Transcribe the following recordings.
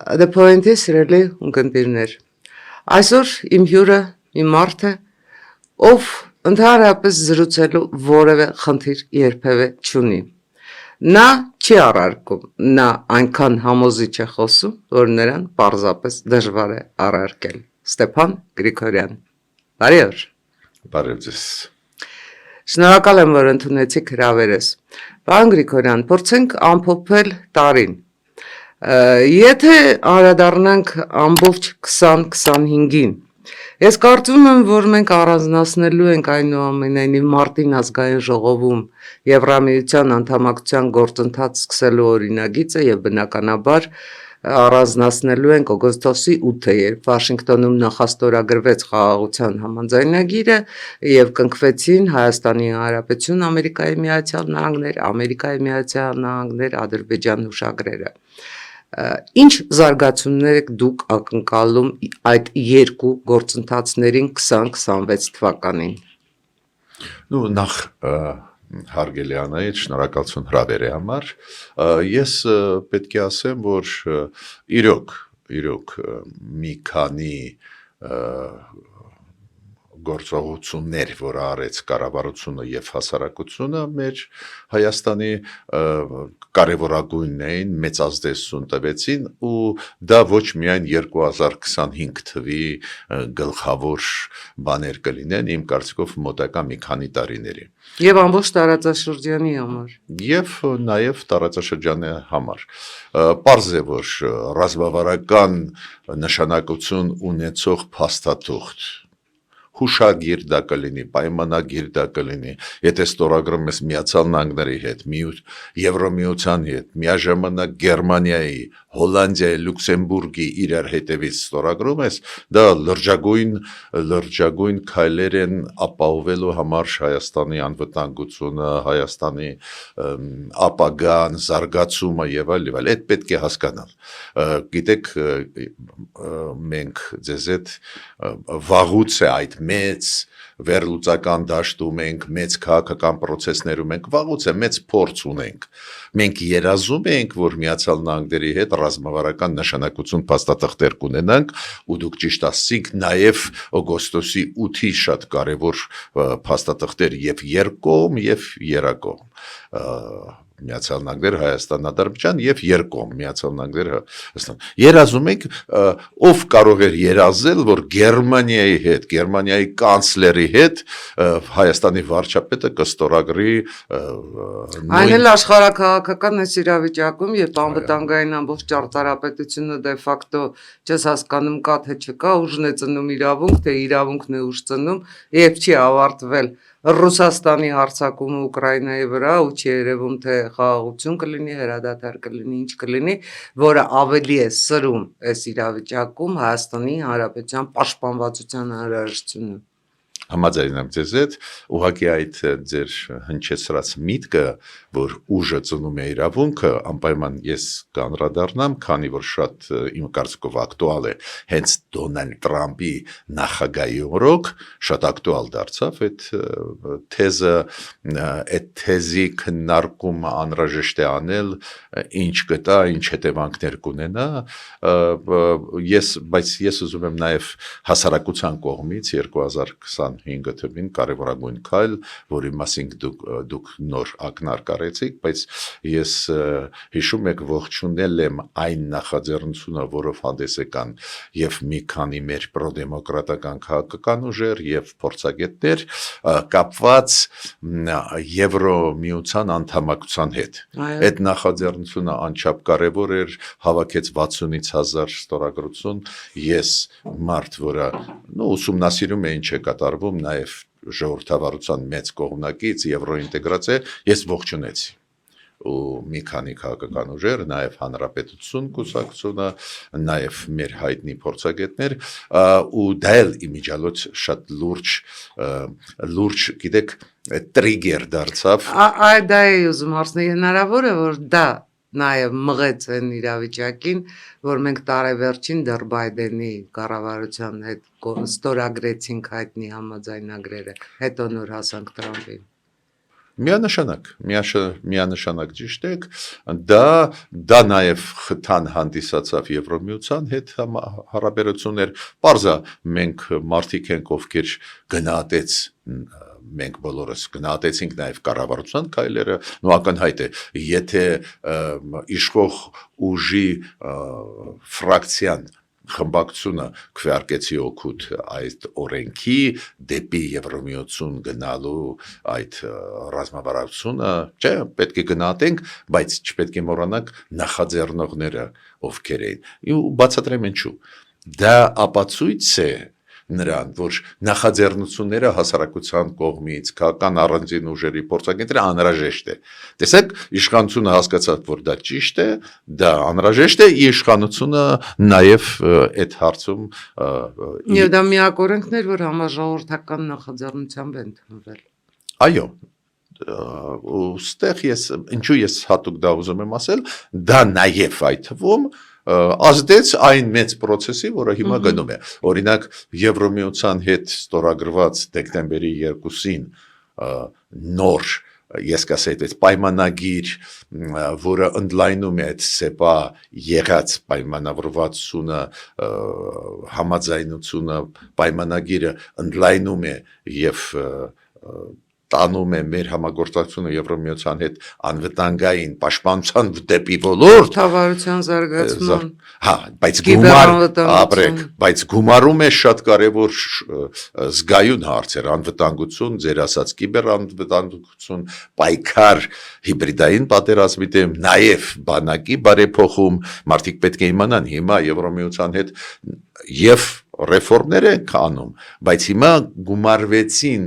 The point is really ունկնդիրներ։ Այսօր իմ հյուրը մի մարդ է, ով ընդհանրապես զրուցելու որևէ խնդիր երբևէ չունի։ Նա չի առարկում, նա այնքան համոզիչ է խոսում, որ նրան պարզապես դժվար է առարկել։ Ստեփան Գրիգորյան։ Բարի օր։ Բարև ձեզ։ Շնորհակալ եմ, որ ընդունեցիք հրավերս։ Պարոն Գրիգորյան, փորձենք ամփոփել տարին։ Եթե անդրադառնանք ամբողջ 2025-ին, ես կարծում եմ, որ մենք առանձնացնելու ենք այնուամենայնիվ մարտին ազգային ժողովում Եվրամիության անդամակցության գործընթաց սկսելու օրինագիծը եւ բնականաբար առանձնացնելու ենք օգոստոսի 8-ը, երբ Վաշինգտոնում նախաստորագրվեց խաղաղության համաձայնագիրը եւ կնքվեցին Հայաստանի Հանրապետություն, Ամերիկայի Միացյալ Նահանգներ, Ամերիկայի Միացյալ Նահանգներ, Ադրբեջան հուշագրերը։ Ինչ զարգացումներ եք դուք ակնկալում այդ երկու գործընթացներին 2026 թվականին։ Նախ հարգելի Անահիտ, շնորհակալություն հրավերի համար։ Ես պետք է ասեմ, որ իրոք մի քանի գործողություններ, որ արեց կառավարությունը եւ հասարակությունը մեր Հայաստանի կարևորագույնն էին, մեծ ազդեցություն տվեցին ու դա ոչ միայն 2025 թվի գլխավոր բաներ կլինեն, իմ կարծիքով մոտակա մի քանի տարիների։ Եվ ամբողջ տարածաշրջանի համար։ Եվ նաև տարածաշրջանի համար։ Պարզ է, որ ռազմավարական նշանակություն ունեցող փաստաթուղթ հուշագիր դա կլինի, պայմանագիր դա կլինի, եթե ստորագրում ես Միացյալ Նահանգների հետ, Եվրոմիության հետ, միաժամանակ Գերմանիայի, Հոլանդիայի, Լյուքսեմբուրգի իրար հետևից ստորագրում ես, դա լրջագույն քայլեր են ապահովելու համար Հայաստանի անվտանգությունը, Հայաստանի ապագան, զարգացումը եւ այլ, այդ պետք է հասկանալ։ Գիտեք, մենք ձեզ հետ վաղուց է այդ մեծ վերլուծական դաշտում ենք, մեծ քաղաքական process-ներում ենք, վաղուց է մեծ փորձ ունենք։ Մենք երազում ենք, որ Միացյալ Նահանգների հետ ռազմավարական նշանակություն փաստաթղթեր կունենանք, ու դուք ճիշտ ասացիք, նաև օգոստոսի 8-ի շատ կարևոր փաստաթղթեր եւ երկկողմ եւ երակողմ։ Միացյալ Նահանգներ, Հայաստան, Ադրբեջան եւ երկկողմ Միացյալ Նահանգներ, Հայաստան։ Երազում ենք, ով կարող էր երազել, որ Գերմանիայի հետ, Գերմանիայի կանցլերի հետ Հայաստանի վարչապետը կստորագրի Այն էլ աշխարհակաղակական այս իրավիճակում, երբ անվտանգային ամբողջ ճարտարապետությունը դե ֆակտո չես հասկանում կա թե չկա, ուժն է ծնում իրավունք, թե իրավունքն է ուժ ծնում, երբ չի ավարտվել Ռուսաստանի հարձակումը Ուկրաինայի վրա ու չի երևում թե խաղաղություն կլինի, հրադադար կլինի, ինչ կլինի, որը ավելի է սրում այս իրավիճակում Հայաստանի Հանրապետության պաշտպանվածության անհրաժեշտությունը։ Համաձայն եմ ձեզ հետ, ուղղակի այդ ձեր հնչեցրած միտքը, որ ուժը ծնում է իրավունքը, անպայման ես կանդրադառնամ, քանի որ շատ իմ կարծիքով ակտուալ է, հենց Դոնալդ Տրամփի նախագահի օրոք շատ ակտուալ դարձավ այդ թեզը, այդ թեզի քննարկումը անհրաժեշտ է անել, ինչ կտա, ինչ հետևանքներ կունենա, բայց ես ուզում եմ նաև հասարակության կողմից 2025 թվին կարևորագույն քայլ, որի մասին դուք նոր ակնարկ արեցիք, բայց ես հիշում եք ողջունել եմ այն նախաձեռնությունը, որով հանդես եկան եւ մի քանի մեր պրոդեմոկրատական քաղաքական ուժեր եւ փորձագետներ կապված Եվրոմիության անդամակցության հետ։ Այդ նախաձեռնությունը անչափ կարևոր էր, հավաքեց 60,000 ստորագրություն, ես մարդ, որը ուսումնասիրում է ինչ է կատարվում, նաև ժողովրդավարության մեծ կողմնակից եվրոինտեգրացիա, ես ողջունեցի ու մի քանի քաղաքական ուժեր, նաև հանրապետություն կուսակցությունը, նաև մեր հայտնի փորձագետներ, ու դա էլ իմիջիալոց շատ լուրջ, գիտեք, տրիգեր դարձավ։ Դա է ուզում հարցնել, հնարավոր է, որ դա նաև մղեց այն իրավիճակին, որ մենք տարեվերջին դեռ Բայդենի կառավարության հետ ստորագրեցինք հայտնի համաձայնագրերը, հետո նոր հասանք Տրամփին։ Միանշանակ ճիշտ եք, դա նաև խթան հանդիսացավ Եվրոմիության հետ հարաբերություններ, պարզա մենք մարդիկ ենք, ովքեր գնահատեց մենք բոլորս գնահատեցինք նաև կառավարության քայլերը, ակնհայտ է, եթե իշխող ուժի ֆրակցիան խմբակցությունը քվեարկեցի օգուտ այդ օրենքի դեպի Եվրոմիություն գնալու այդ ռազմավարությունը, չէ, պետք է գնահատենք, բայց չպետք է մոռանանք նախաձեռնողները ովքեր էին։ Ու բացատրեմ ինչու։ Դա ապացույց է նրան, որ նախաձեռնությունները հասարակության կողմից, քաղաքական առանձին ուժերի փորձագետները անհրաժեշտ է։ Տեսեք, իշխանությունը հասկացավ, որ դա ճիշտ է, դա անհրաժեշտ է, իշխանությունը նաև այդ հարցում Եվ դա միակ օրենքն էր, որ համաժողովրդական նախաձեռնությամբ է ընդունվել։ Այո, ուստեղ ինչու ես հատուկ դա ուզում եմ ասել, դա նաև այդ թվում ազդեց այն մեծ process-ի, որը հիմա գնում է։ Օրինակ Եվրոմիության հետ ստորագրված դեկտեմբերի 2-ին նոր, ես կասեի, այդ պայմանագիր, որը ընդլայնում է այդ ՍԵՊԱ եղած պայմանավորվածությունը, համաձայնությունը, պայմանագիրը ընդլայնում է եւ տանում է մեր համագործակցությունը Եվրոմիության հետ անվտանգային պաշտպանության դեպի ոլորտ, Թավարության զարգացման, բայց գումարում է շատ կարևոր զգայուն հարցեր, անվտանգություն, ձեր ասած կիբերանվտանգություն, պայքար հիբրիդային պատերազմի դեմ, նաև բանակի բարեփոխում, մարդիկ պետք է իմանան հիմա Եվրոմիության հետ եւ ռեֆորմներ են անում, բայց հիմա գումարվեցին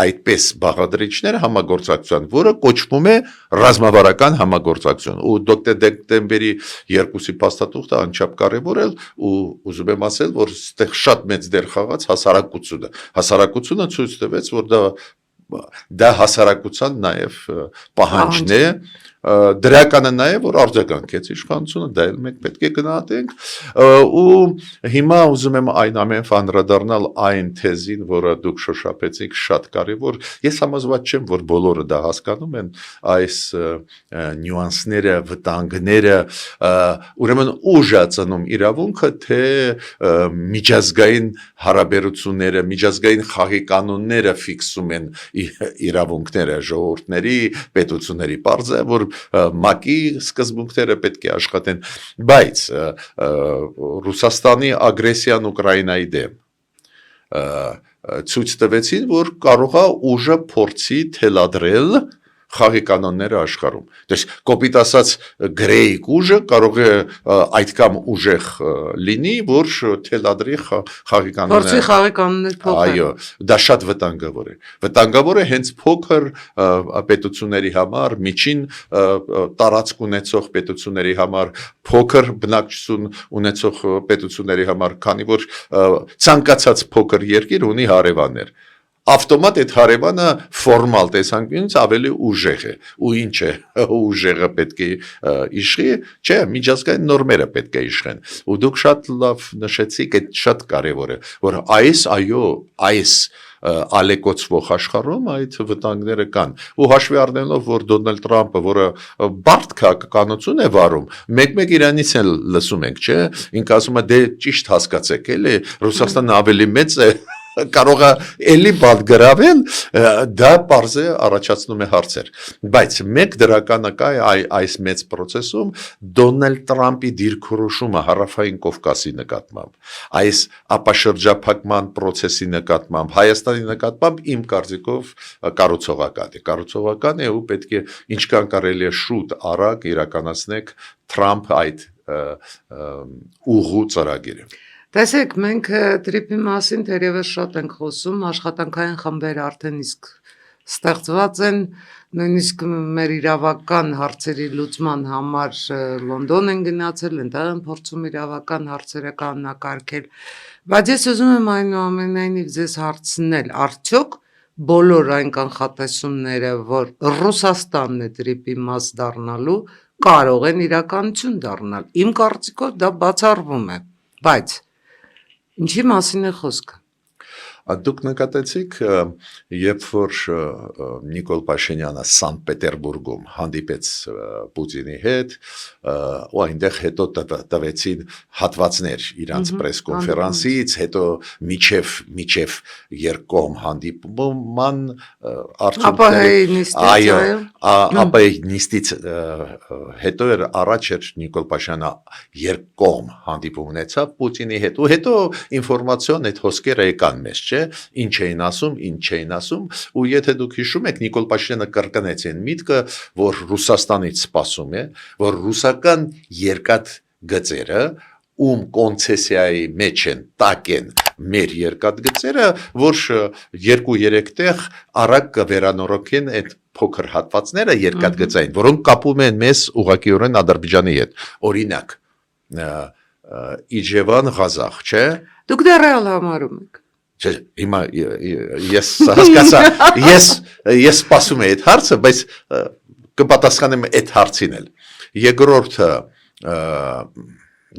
այդպես բաղադրիչներ համագործակցության, որը կոչվում է ռազմավարական համագործակցություն, ու դեկտեմբերի 2-ի փաստաթուղթը անչափ կարևոր է, ու ուզում եմ ասել, որ այդտեղ շատ մեծ դեր խաղաց հասարակությունը ցույց տվեց, որ դա հասարակության նաև պահանջն է, դրականը նաև որ արձագանքեց իշխանությունը, դա էլ մենք պետք է գնահատենք, ու հիմա ուզում եմ այն ամենով անդրադառնալ այն թեզին, որը դուք շոշափեցիք, շատ կարևոր, ես համոզված չեմ, որ բոլորը դա հասկանում են, այս նյուանսները, վտանգները, ուրեմն ուժ է ծնում իրավունքը, թե միջազգային հարաբերությունները, միջազգային խաղի կանոնները ֆիքսում են իրավունքները ժողովուրդների, պետությունների, պարզ է, որ ՄԱԿ-ի սկզբունքները պետք է աշխատեն, բայց Ռուսաստանի ագրեսիան Ուկրաինայի դեմ ցույց տվեցին, որ կարող է ուժը փորձի թելադրել խաղի կանոնները աշխարհում։ Դες կոպիտ ասած գրեյիկ ուժը կարող է այդքան ուժեղ լինի, որ թելադրի խաղի կանոնները։ Փորձի խաղի կանոններ փոխել։ Այո, դա շատ վտանգավոր է։ Վտանգավոր է հենց փոքր պետությունների համար, միջին տարածք ունեցող պետությունների համար, փոքր բնակչություն ունեցող պետությունների համար, քանի որ ցանկացած փոքր երկիր ունի հարևաններ։ Ավտոմատ այդ հարևանը ֆորմալ տեսանկյունից ավելի ուժեղ է, ու ինչ է ուժեղը պետք է իշխի, չէ, միջազգային նորմերը պետք է իշխեն, ու դուք շատ լավ նշեցիք, այդ շատ կարևոր է, որ այս ալեկոծվող աշխարհում այդ վտանգները կան, ու հաշվի առնելով, որ Դոնալդ Թրամփը, որը բարդ քաղաքականություն է վարում, մեկ-մեկ իրանից էլ լսում ենք, չէ, ինքը ասում է, դե ճիշտ հասկացեք, էլի Ռուսաստանն ավելի մեծ է, կարող է էլի բադ գրավել, դա պարզ է առաջացնում է հարցեր, բայց մեկ դրականը կա այս մեծ process-ում Դոնալդ Թրամփի դիրքորոշումը Հարավային Կովկասի նկատմամբ, այս ապաշրջափակման process-ի նկատմամբ, Հայաստանի նկատմամբ իմ կարծիքով կառուցողական է ու պետք է ինչքան կարելի է շուտ արագ իրականացնեք Թրամփ այդ ուղու ծրագիրը։ Տեսեք, մենք տրիպի մասին թերևս շատ ենք խոսում, աշխատանքային խմբեր արդեն իսկ ստեղծված են, նույնիսկ մեր իրավական հարցերի լուծման համար Լոնդոն են գնացել, այնտեղ են փորձում իրավական հարցերը կանոնակարգել, բայց ես ուզում եմ այնուամենայնիվ ձեզ հարցնել, արդյոք բոլոր այն կանխատեսումները, որ Ռուսաստանն է տրիպի մաս դառնալու, կարող են իրականություն դառնալ, իմ կարծիքով դա բացառվում է, բայց ինչի մասին է խոսքը։ Դուք նկատեցիք, երբ որ Նիկոլ Փաշինյանը Սանտ Պետերբուրգում հանդիպեց Պուտինի հետ, ու այնտեղ հետո տվեցին հատվածներ իրանց պրեսկոնֆերանսից, հետո միջև երկկողմ հանդիպման ապահեի նիստից հետո էր առաջ էր Նիկոլ Փաշինյանը երկկողմ հանդիպում ունեցավ Պուտինի հետ, ու հետո ինֆորմացիոն այդ հոսքերը եկան մեզ, չէ, ինչ էին ասում, ինչ չէին ասում, ու եթե դուք հիշում եք, Նիկոլ Փաշինյանը կրկնեց այն միտքը, որ Ռուսաստանից սպասում է, որ ռուսական երկաթգծերը, ում կոնցեսիայի մեջ են, տակ են մեր երկաթգծերը, որ 2-3 տեղ արագ կվերանորոգեն այդ փոքր հատվածները երկաթգծային, որոնք կապում են մեզ ուղղակիորեն Ադրբեջանի հետ, օրինակ Իջևան, Ղազախ, չէ։ Դուք դա ռեալ համարում եք։ Չէ, հիմա ես հասկացա, ես սպասում եմ այդ հարցը, բայց կպատասխանեմ այդ հարցին էլ։ Երկրորդը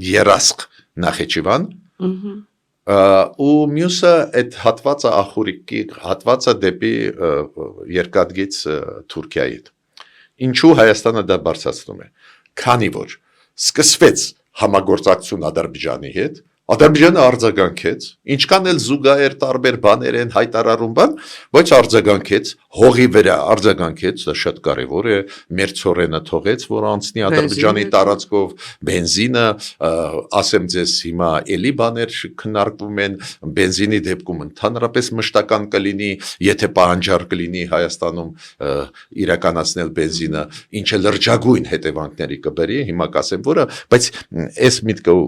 Երասկ Նախիջևան, ու մյուսը այդ հատվածը ախուրիկի հատվածը դեպի երկաթգիծ Թուրքիայից։ Ինչու Հայաստանը դա բարձրացնում է։ Քանի որ սկսվեց համագործակցություն Ադրբեջանի հետ, Ադրբեջանը արձագանքեց, ինչքան էլ զուգահեռ տարբեր բաներ են հայտարարում բան, բայց արձագանքեց, հողի վրա արձագանքեց, դա շատ կարևոր է, մեր ցորենը թողեց, որ անցնի Ադրբեջանի տարածքով բենզինը, ասեմ ձեզ հիմա էլի բաներ քննարկվում են, բենզինի դեպքում ընդհանրապես մշտական կլինի, եթե պահանջար կլինի Հայաստանում իրականացնել բենզինը, ինչը լրջագույն հետևանքների կբերի, հիմա կասեմ որը, բայց այս միտքը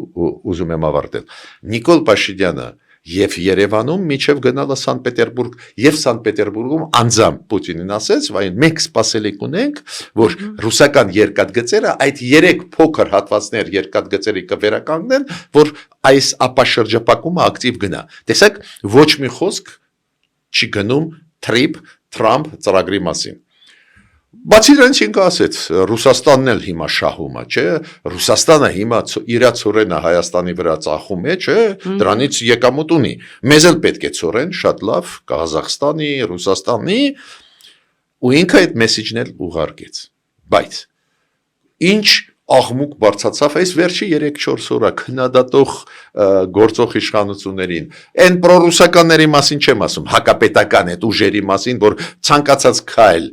ուզում եմ ավարտել։ Նիկոլ Փաշինյանը եւ Երևանում միջև գնալը Սանտ Պետերբուրգ եւ Սանտ Պետերբուրգում անձամբ Պուտինին ասեց, վայն մենք սպասելիք ունենք, որ ռուսական երկաթգծերը այդ 3 փոքր հատվածներ երկաթգծերի կվերականգնեն, որ այս ապաշրջապակումը ակտիվ գնա։ Տեսեք, ոչ մի խոսք չի գնում Թրամփ ծրագրի մասին։ Բացի դրանից ինքը ասեց, Ռուսաստանն էլ հիմա շահում է, չէ, Ռուսաստանը հիմա իր ցորենը Հայաստանի վրա ծախում է, չէ, դրանից եկամուտ ունի։ Մեզ էլ պետք է ցորեն, շատ լավ, Ղազախստանի, Ռուսաստանի, ու ինքը այդ մեսեջն էլ ուղարկեց։ Բայց ինչ աղմուկ բարձացավ այս վերջի 3-4 օրը քննադատող գործող իշխանություններին, այն պրոռուսականների մասին չեմ ասում, հակապետական այդ ուժերի մասին, որ ցանկացած քայլ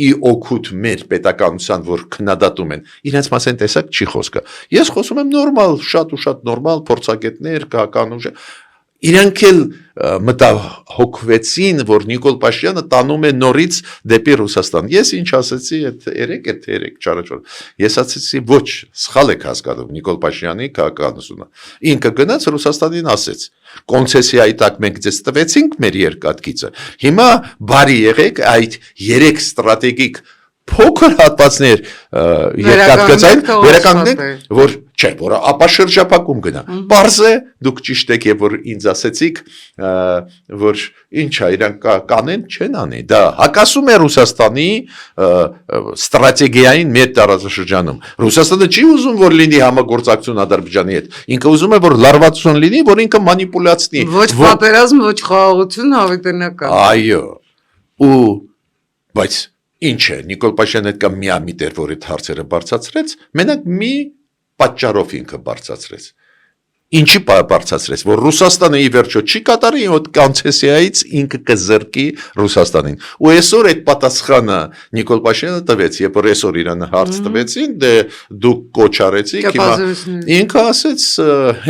օգուտ մեր պետականության, որ քննադատում են, իրենց մասին տեսակ չի խոսքը։ Ես խոսում եմ նորմալ, շատ ու շատ նորմալ փորձագետներ, քաղաքական ուժ, իրենք էլ մտահոգվեցին, որ Նիկոլ Փաշինյանը տանում է նորից դեպի Ռուսաստան։ Ես ինչ ասեցի այդ 3-4 օր։ Ես ասեցի ոչ, սխալ եք հասկանում Նիկոլ Փաշինյանի քաղաքականությունը։ Ինքը գնաց Ռուսաստանին ասեց. կոնցեսիայի տակ մենք ձեզ տվեցինք մեր երկաթգիծը։ Հիմա բարի եղեք այդ 3 ստրատեգիկ փոքր հատվածներ երկաթգծային վերականգնենք, որ չէ, որ ապաշրջապակում գնա։ Պարզ է, դուք ճիշտ եք, եւ որ ինձ ասեցիք, որ ինչա իրանք կանեն, չեն անի։ Դա հակասում է Ռուսաստանի ստրատեգիային մեր տարածաշրջանում։ Ռուսաստանը չի ուզում, որ լինի համագործակցություն Ադրբեջանի հետ։ Ինքը ուզում է, որ լարվածություն լինի, որ ինքը մանիպուլացնի։ Ոչ պատերազմ, ոչ խաղաղություն, հավիտենական։ Այո։ Ու բայց ինչ է, Նիկոլ Փաշինյանը դա միամիտ էր, որ այդ հարցերը բարձրացրեց, մենակ մի պատճառով ինքը բարձրացրեց։ Ինչի բարձրացրեց, որ Ռուսաստանը ի վերջո չի կատարի այդ կոնցեսիայից ինքը կզրկի Ռուսաստանին։ Ու այսօր այդ պատասխանը Նիկոլ Փաշինյանը տվեց, երբ որ այսօր իրան հարց տվեցին, դե դուք կոչ արեցիք, հիմա ինքը ասեց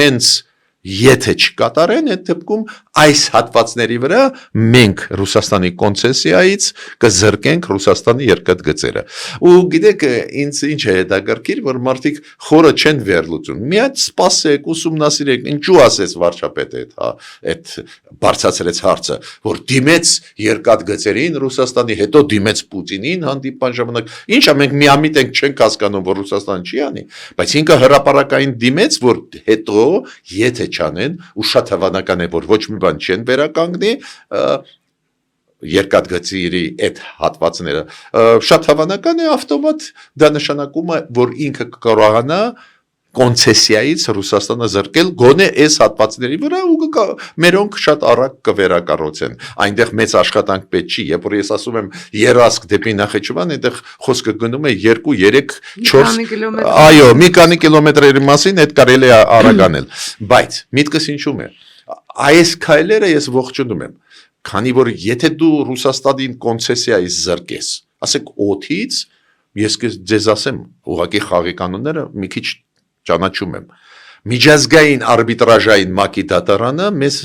հենց եթե չկատարեն, այդ դեպքում այս հատվածների վրա մենք Ռուսաստանի կոնցեսիայից կզրկենք Ռուսաստանի երկաթգծերը։ Ու գիտեք, ինձ ինչ է հետաքրքիր, որ մարդիկ խորը չեն վերլուծում։ Միած սպասեք, ուսումնասիրեք, ինչու ասեց վարչապետը այդ բարձրացրեց հարցը, որ դիմեց երկաթգծերին Ռուսաստանի, հետո դիմեց Պուտինին հանդիպան ժամանակ։ Ինչա մենք միամիտ ենք չենք հասկանում, որ Ռուսաստանը չի անի, բայց ինքը հրապարակային դիմեց, որ հետո եթե չանեն, ու շատ հավանական է, որ ոչ մի բան չեն վերականգնի երկաթգծերի այդ հատվածները, շատ հավանական է ավտոմատ դա նշանակում է, որ ինքը կկարողանա կոնցեսիայից Ռուսաստանը զրկել գոնե այս հատվածների վրա ու մերոնք շատ արագ կվերակառուցեն այնտեղ մեծ աշխատանք պետք չի երբ որ ես ասում եմ երասք դեպի Նախիջևան այնտեղ խոսքը գնում է 2-3-4 այո մի քանի կիլոմետրերի մասին այդ կարելի է արագ անել բայց միտքս ինչու՞մ է այս քայլերը ես ողջունում եմ քանի որ եթե դու Ռուսաստանին կոնցեսիայից զրկես ասեք օդից ես ձեզ ասեմ ուղղակի խաղի կանոնները մի քիչ ճանաչում եմ միջազգային արբիտրաժային մակի դատարանը մեզ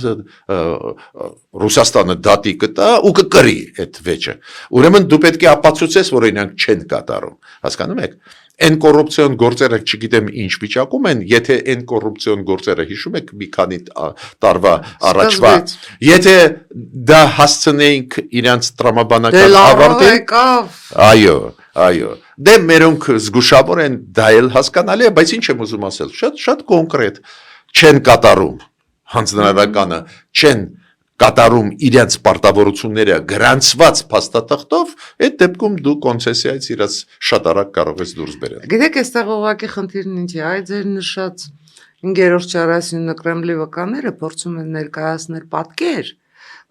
Ռուսաստանը դատի կտա ու կկրի այդ վեճը ուրեմն դու պետք է ապացուցես որ իրանք չեն կատարում հասկանում եք այն կոռուպցիոն գործերը չգիտեմ ինչ վիճակում են եթե այն կոռուպցիոն գործերը հիշում եք մի քանի տարվա առաջվա եթե դա հասցնեինք իրանց տրամաբանական ավարտին այո դե մերոնք զգուշավոր են դա էլ հասկանալի է բայց ինչ եմ ուզում ասել շատ կոնկրետ չեն կատարում հանձնարարականը չեն կատարում իրենց պարտավորությունները գրանցված փաստաթղթով այդ դեպքում դու կոնցեսիայից իրաց շատ արագ կարող ես դուրս բերել գիտեք այստեղ ուղղակի խնդիրն ինչ է այ ձեր նշած 5-րդ չարասյունը Կրեմլի վկաները փորձում են ներկայացնել պատկեր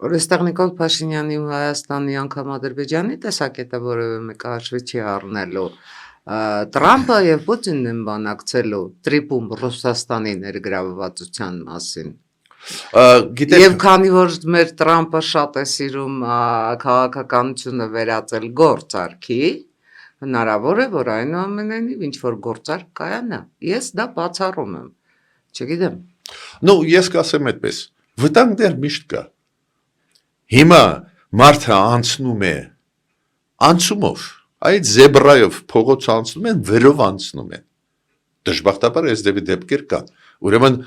որ այստեղ Նիկոլ Փաշինյանի ու Հայաստանի անգամ Ադրբեջանի տեսակետը որևէ մեկը հաշվի չի առնելու Տրամպը եւ Պուտինն են բանակցելու տրիպում Ռուսաստանի ներգրավվածության մասին Եվ քանի որ մեր Տրամպը շատ է սիրում քաղաքականությունը վերածել գործարքի հնարավոր է որ այնուամենայնիվ ինչ որ գործարք կայանա ես դա բացառում եմ չգիտեմ նո ես կասեմ այդպես վտանգներ միշտ կա Հիմա մարդը անցնում է անցումով այդ զեբրայով փողոց անցնում են վերով անցնում են դժբախտաբար այս դեպքեր կան ուրեմն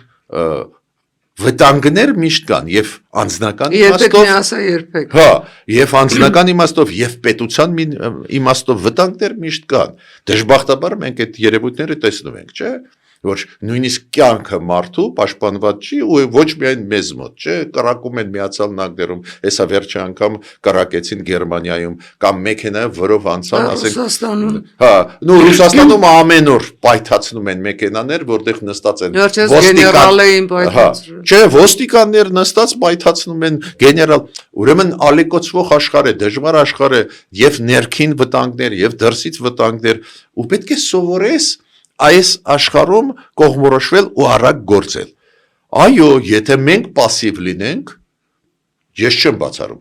վտանգներ միշտ կան եւ անձնական իմաստով հա եւ անձնական իմաստով եւ պետության իմաստով վտանգներ միշտ կան դժբախտաբար մենք այդ երևույթները տեսնում ենք չէ որ նույնիսկ կյանքը մարդու պաշտպանված չի ու ոչ միայն մեզ մոտ չէ կրակում են Միացյալ Նահանգներում հեսա վերջի անգամ կրակեցին Գերմանիայում կամ մեքենայով որով անցան ասենք հա նո Ռուսաստանում ամեն օր պայթացնում են մեքենաներ որտեղ նստած են չէ ոստիկաններ նստած պայթացնում են գեներալ ուրեմն ալեկոծվող աշխարհ է դժվար աշխարհ է եւ ներքին վտանգներ եւ դրսից վտանգներ ու պետք է սովորես այս աշխարհում կողմորոշվել ու արագ գործել այո եթե մենք пассив լինենք ես չեմ բացառում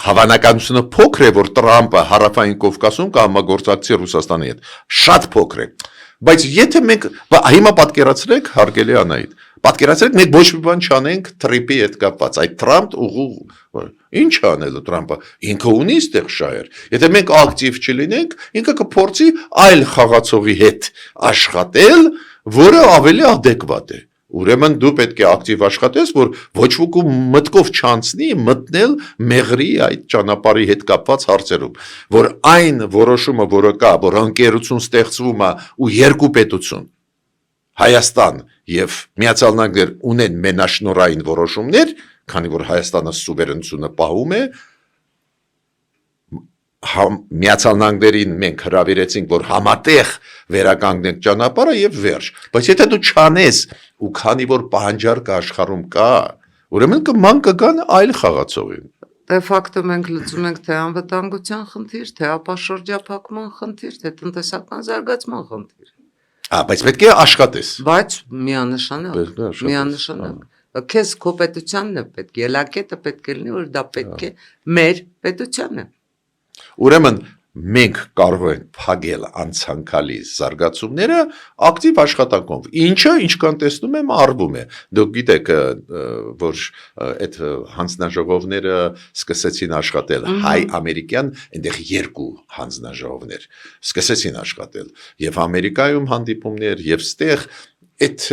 հավանականությունը փոքր է որ Տրամպը հարավային Կովկասում կհամագործակցի Ռուսաստանի հետ շատ փոքր է բայց եթե մենք հիմա պատկերացրեք հարգելի Անահիտ պատկերացրեք մենք ոչ մի բան չանենք Տրամպի հետ կապված այդ Տրամփ ուղու ինչ անելու Տրամպը ինքը ունի այդտեղ շահեր եթե մենք ակտիվ չլինենք ինքը կփորձի այլ խաղացողի հետ աշխատել որը ավելի adekvat է ուրեմն դու պետք է ակտիվ աշխատես որ ոչ ոք մտքով չանցնի մտնել մեղրի այդ ճանապարհի հետ կապված հարցերում որ այն որոշումը որը կա որ ընկերություն ստեղծվում է ու երկու պետություն Հայաստան եւ Միացյալ Նահանգներ ունեն մենաշնորհային որոշումներ քանի որ Հայաստանը սուվերենությունը պահում է Միացյալ Նահանգներին մենք հրավիրեցինք որ համատեղ վերականգնենք ճանապարհը եւ վերջ բայց եթե դու չանես ու քանի որ պահանջարկը աշխարհում կա ուրեմն կման կգան այլ խաղացողին դե ֆակտո մենք լուծում ենք թե անվտանգության խնդիր թե ապաշրջափակման խնդիր թե տնտեսական զարգացման խնդիր բայց պետք է աշխատես բայց միանշանակ քեզ քո պետությանն է պետք ելակետը պետք է լինի որ դա պետք է մեր պետությանն է ուրեմն մենք կարող ենք փակել անցանկալի զարգացումները ակտիվ աշխատանքով ինչը ինչքան տեսնում եմ արվում է դուք գիտեք որ այդ հանձնաժողովները սկսեցին աշխատել հայ-ամերիկյան այնտեղ երկու հանձնաժողովներ սկսեցին աշխատել եւ Ամերիկայում հանդիպումներ եւ ստեղ այդ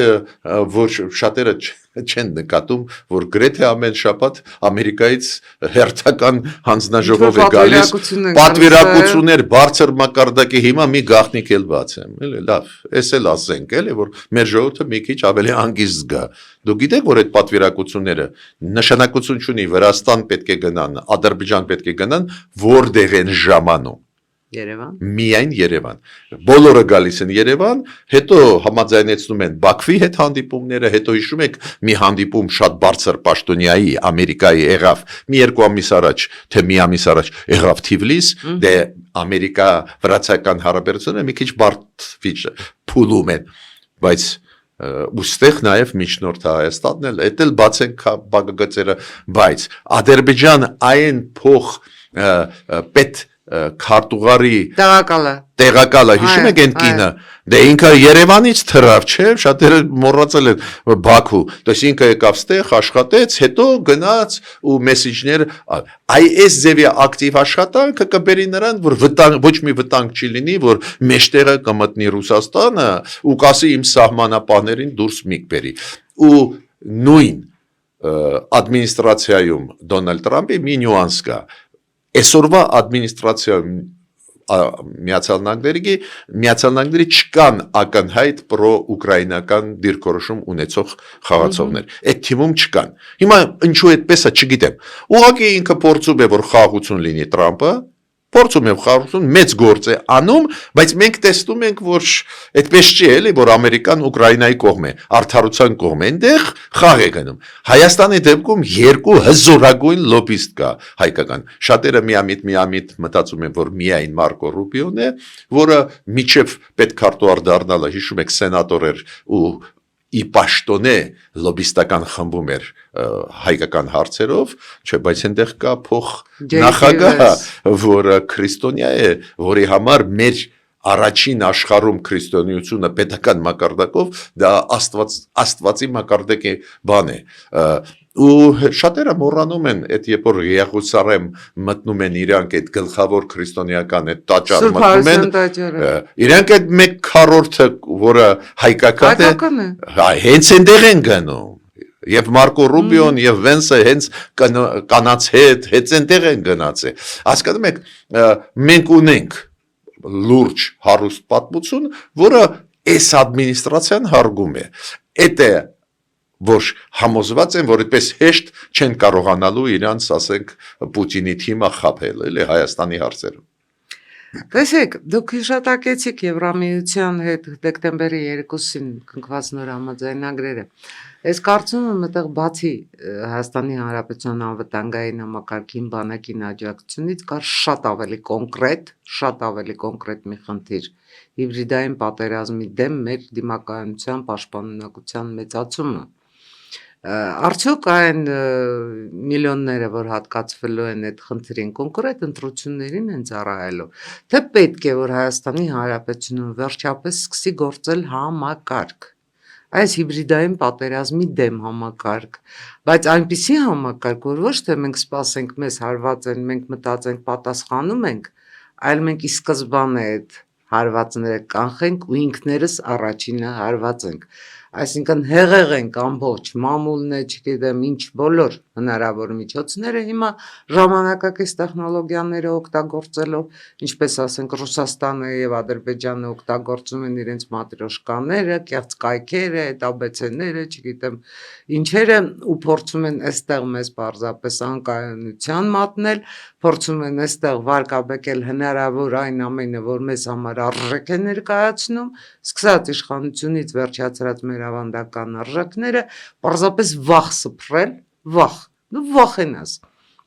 որ շատերը չեն նկատում որ գրեթե ամեն շաբաթ Ամերիկայից հերթական հանձնաժողով է գալիս պատվիրակություններ բարձր մակարդակի հիմա մի գաղտնիք էլ բացեմ էլի լավ էս էլ ասենք էլի որ մեր ժողովուրդը մի քիչ ավելի անգիստ զգա դուք գիտեք որ այդ պատվիրակությունները նշանակություն չունի Վրաստան պետք է գնան Ադրբեջան պետք է գնան որտեղ են ժամանում Երևան։ Միայն Երևան։ Բոլորը գալիս են Երևան, հետո համաձայնեցնում են Բաքվի հետ հանդիպումները, հետո հիշում եք մի հանդիպում շատ բարձր պաշտոնյայի Ամերիկայի եղավ մի երկու ամիս առաջ, թե մի ամիս առաջ եղավ Թիֆլիս, դե Ամերիկա-վրացական հարաբերությունները մի քիչ բարդ փուլում են, բայց ուստեղ նաև միջնորդը Հայաստանն էլ, էդ էլ բացենք բաղգծերը, բայց Ադրբեջան այն փող պետ քարտուղարի տեղակալը հիշում եք այն կինը, դե ինքը Երևանից թռավ, չէ, շատերը մոռացել են Բաքու, դες ինքը եկավ ստեղ, աշխատեց, հետո գնաց ու մեսեջներ, այս ձևի ակտիվ աշխատանքը կբերի նրան, որ ոչ մի վտանգ չի լինի, որ մեջտեղը կմտնի Ռուսաստանը ու կասի իմ սահմանապահներին դուրս միք բերի։ Ու նույն ադմինիստրացիայում Դոնալդ Տրամպի մի նյուանս կա։ Այսօրվա ադմինիստրացիայում Միացյալ Նահանգների չկան ակնհայտ պրո-ուկրաինական դիրքորոշում ունեցող խաղացողներ։ Այդ թիմում չկան։ Հիմա ինչու այդպես է, չգիտեմ։ Ուղղակի ինքը փորձում է, որ խաղաղություն լինի Տրամպը, փորձում է խաղաղություն, մեծ գործ է անում, բայց մենք տեսնում ենք, որ այդպես չի էլի, որ Ամերիկան Ուկրաինայի կողմ է, արդարության կողմ է, այնտեղ խաղ է գնում։ Հայաստանի դեպքում երկու հզորագույն լոբիստ կա հայկական։ Շատերը միամիտ մտածում են, որ միայն Մարկո Ռուբիոն է, որը միջև պետքարտուղար դառնալը, հիշում եք, սենատոր էր ու ի պաշտոնե լոբիստական խմբում էր հայկական հարցերով, չէ, բայց այնտեղ կա փող նախագահ, որը քրիստոնյա է, որի համար մեր առաջին աշխարհում քրիստոնեությունը պետական մակարդակով դա աստվածի մակարդակի բան է։ Ու շատերը մոռանում են, այդ երբ որ Եղուսարեմ մտնում են իրանք այդ գլխավոր քրիստոնեական այդ տաճար մտնում են, իրանք այդ 1/4-ը, որը հայկական է, հենց այնտեղ են գնում։ Եվ Մարկո Ռուբիոն եւ Վենսը հենց կանաց հետ այնտեղ են գնացել։ Հասկանում եք, մենք ունենք լուրջ հարուստ պատմություն, որը այս ադմինիստրացիան հարգում է։ Այդ է, որ համոզված են, որ այդպես հեշտ չեն կարողանալու իրանց, ասենք, Պուտինի թիմը խաբել, էլի Հայաստանի հարցերում։ Տեսեք, դուք հիշատակեցիք Եվրամիության հետ դեկտեմբերի 2-ին կնքված նոր համաձայնագրերը։ Ես կարծում եմ, այդտեղ բացի Հայաստանի Հանրապետության անվտանգային համակարգին բանակին աջակցությունից կար շատ ավելի կոնկրետ մի խնդիր՝ հիբրիդային պատերազմի դեմ մեր դիմակայունության պաշտպանունակության մեծացումը։ Արդյոք այն միլիոնները, որ հատկացվելու են այդ խնդրին, կոնկրետ ընտրություններին են ծառայելու, թե պետք է, որ Հայաստանի Հանրապետությունում վերջապես սկսի գործել համակարգ, այս հիբրիդային պատերազմի դեմ համակարգ, բայց այնպիսի համակարգ, որ ոչ թե մենք սպասենք, մեզ հարված են, մենք մտածենք, պատասխանում ենք, այլ մենք ի սկզբանե այդ հարվածները կանխենք ու ինքներս առաջինը հարվածենք։ Այսինքն հեղեղենք ամբողջ մամուլն է, չգիտեմ ինչ բոլոր հնարավոր միջոցները հիմա ժամանակակից տեխնոլոգիաները օգտագործելով, ինչպես ասենք Ռուսաստանը եւ Ադրբեջանը օգտագործում են իրենց մատրոշկաները, կեղծ կայքերը, հետաբեցեները, չգիտեմ ինչերը ու փորձում են այստեղ մեզ պարզապես անկայունության մատնել, փորձում են այստեղ վարկաբեկել հնարավոր այն ամենը, որ մեզ համար արժեք է ներկայացնում, սկսած իշխանությունից վերջացրած մեր ավանդական արժեքները, պարզապես վախ սփռել, դու վախենաս։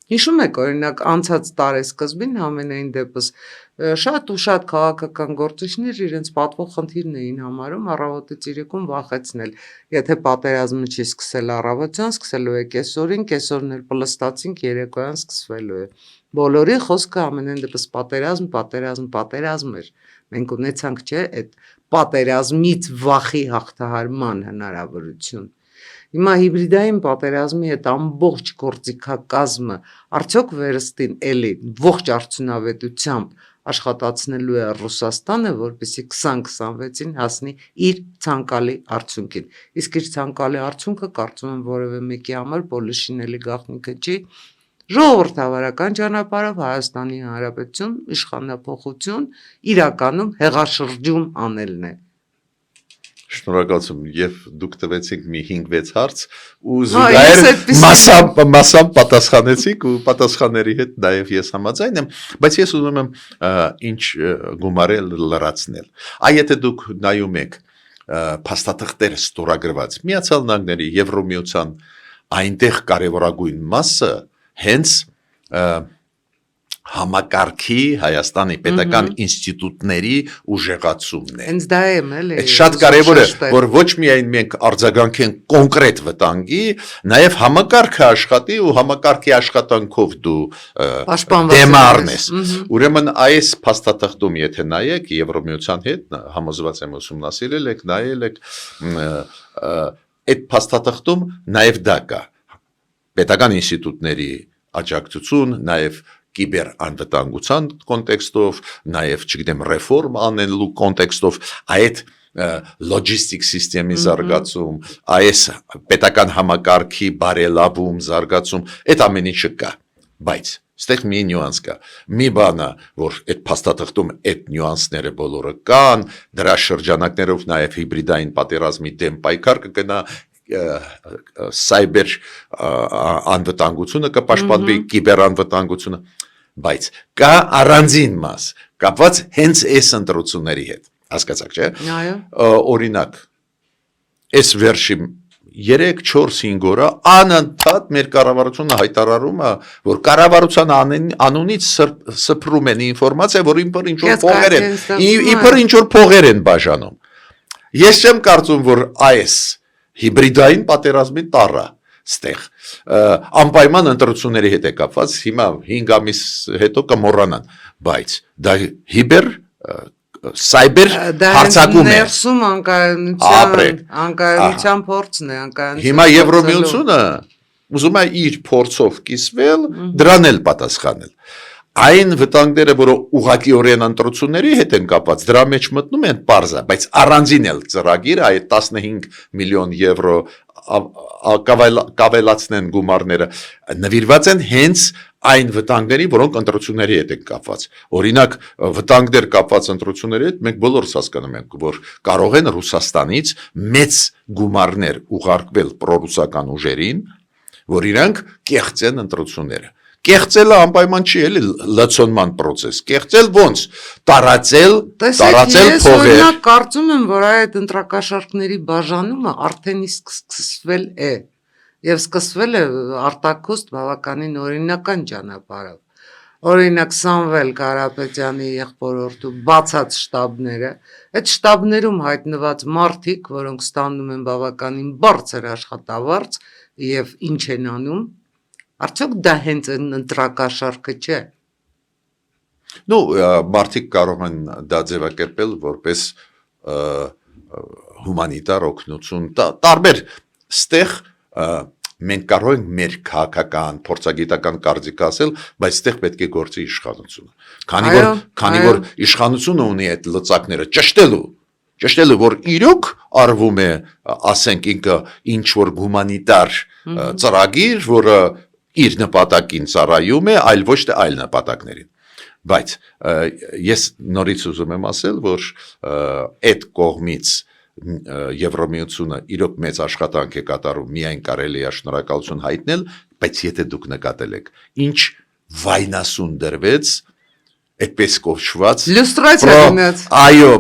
Հիշում եք, օրինակ, անցած տարեսկզբին ամենայն դեպս շատ ու շատ քաղաքական գործիչներ իրենց պատվող խնդիրն էին համարում առավոտից իրիկուն վախեցնել։ Եթե պատերազմը չի սկսել առավոտյան, սկսելու է կեսօրին, կեսօրն էլ պլստացինք, երեկոյան սկսվելու է։ Բոլորի խոսքը ամենայն դեպս պատերազմ էր։ Մենք ունեցանք, չէ, այդ պատերազմից վախի հաղթահարման հնարավորություն։ Հիմա հիբրիդային պատերազմի այդ ամբողջ գործիքակազմը արդյոք վերստին էլի ողջ արդյունավետությամբ աշխատացնելու է Ռուսաստանը, որպեսզի 2026-ին հասնի իր ցանկալի արդյունքին։ Իսկ իր ցանկալի արդյունքը կարծում եմ որևէ մեկի համար պոլիշինելի գաղտնիքը չի։ Ժողովրդավարական ճանապարհով Հայաստանի Հանրապետություն իշխանափոխություն իրականում հեղաշրջում անելն է։ Շնորհակալություն եւ դուք տվեցիք մի 5-6 հարց ու ես զուգահեռ այդպես մասամբ պատասխանեցիք ու պատասխանների հետ նաեւ ես համաձայն եմ, բայց ես ուզում եմ ինչ գումարել լրացնել։ Այ եթե դուք նայում եք փաստաթղթեր ստորագրված Միացյալ Նահանգների Եվրոմիության այնտեղ կարևորագույն մասը հենց համակարգի Հայաստանի պետական ինստիտուտների ուժեղացումն է։ Հենց դա եմ էլի։ Այդ շատ կարևոր է, որ ոչ միայն մենք արձագանքենք կոնկրետ վտանգի, նաև համակարգը աշխատի ու համակարգի աշխատանքով դու դեմ առնես։ Ուրեմն այս փաստաթղթում եթե նայեք Եվրոմիության հետ համոզված եմ ուսումնասիրել եք, նայել եք, այդ փաստաթղթում նաև դա կա։ Պետական ինստիտուտների աջակցություն, նաև կիբեր անվտանգության կոնտեքստով, նաև, չգիտեմ, ռեֆորմ անելու կոնտեքստով, այդ լոջիստիկ սիստեմի զարգացում, այս պետական համակարգի բարելավում, զարգացում, այդ ամեն ինչը կա, բայց ստեղ մի նյուանս կա, մի բանը, որ այդ փաստաթղթում այդ նյուանսները բոլորը կան, դրա շրջանակներով նաև հիբրիդային պատերազմի դեմ պայքար կգնա, սայբեր անվտանգությունը կպաշտպանվի, կիբեր անվտանգությունը, բայց կա առանձին մաս, կապված հենց այս ընտրությունների հետ, հասկացաք, չէ՞։ Օրինակ, այս վերջի 3-4-5 օրը անընդհատ մեր կառավարությունը հայտարարում է, որ կառավարության անունից սփռում են ինֆորմացիա, որ իբր ինչ որ փողեր են բաժանում։ Ես չեմ կարծում, որ այս հիբրիդային պատերազմի տառը ստեղ անպայման ընտրությունների հետ է կապված, հիմա 5 ամիս հետո կմոռանան, բայց դա հիբեր սայբեր հարձակում է։ Ներսում անկայունության փորձն է, Հիմա Եվրոմիությունը ուզում է իր փորձով կիսվել, դրան էլ պատասխանել։ Այն վտանգները, որը ուղղակիորեն ընտրությունների հետ են կապված, դրա մեջ մտնում են պարզա, բայց առանձին էլ ծրագիրը այդ 15 միլիոն եվրո կավելացնեն գումարները նվիրված են հենց այն վտանգների, որոնք ընտրությունների հետ են կապված։ Օրինակ, վտանգներ կապված ընտրությունների հետ մենք բոլորս հասկանում ենք, որ կարող են Ռուսաստանից մեծ գումարներ ուղարկվել պրոռուսական ուժերին, որ իրանք կեղծեն ընտրությունները։ Կեղծելը անպայման չի էլի լցոնման process, կեղծել ոնց, տարածել փողեր։ Ես օրինակ կարծում եմ, որ այդ ընտրակաշառքների բաժանումը արդեն իսկ սկսվել է, եւ սկսվել է արտաքուստ բավականին օրինական ճանապարհով։ Օրինակ Սամվել Կարապետյանի եղբորորդու բացած շտաբները, այդ շտաբներում հայտնված մարդիկ, որոնք ստանում են բավականին բարձր աշխատավարձ եւ ինչ են անում, արդյոք դա հենց ընտրակաշառքը չէ։ Մարդիկ կարող են դա ձևակերպել որպես հումանիտար օգնություն, տարբեր ստեղ մենք կարող ենք մեր քաղաքական, փորձագիտական կարծիք ասել, բայց ստեղ պետք է գործի իշխանությունը։ Քանի որ իշխանությունը ունի այդ լծակները ճշտելու, որ իրոք արվում է, ասենք ինքը ինչ որ հումանիտար ծրագիր, որը իր նպատակին ծառայում է, այլ ոչ թե այլ նպատակներին։ Բայց ես նորից ուզում եմ ասել, որ այդ կողմից Եվրոմիությունը իրոք մեծ աշխատանք է կատարում, միայն կարելի է շնորհակալություն հայտնել, բայց եթե դուք նկատել եք, ինչ վայնասուն դրվեց այդպես կոչված